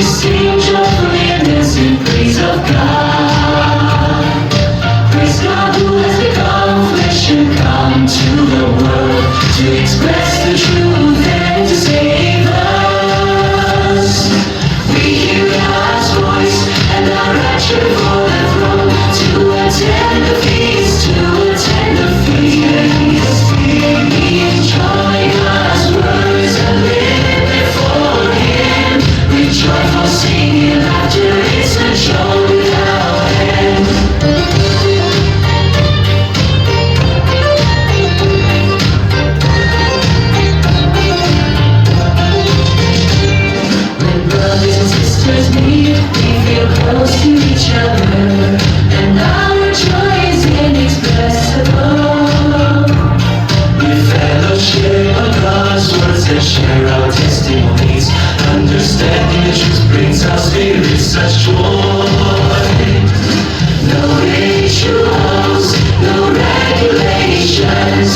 sing joyfully and dance in praise of God. Praise God who has become flesh and come to the world to express the truth and to save us. We hear God's voice and are raptured for the throne to attend the feast, to attend the feast. We enjoy God's words and live before Him with joyful singing, laughter, it's a show without end. When brothers and sisters meet, we feel close to each other, and our joy is inexpressible. We fellowship on God's words and share our testimonies. Understanding the truth brings our spirits such joy. No rituals, no regulations.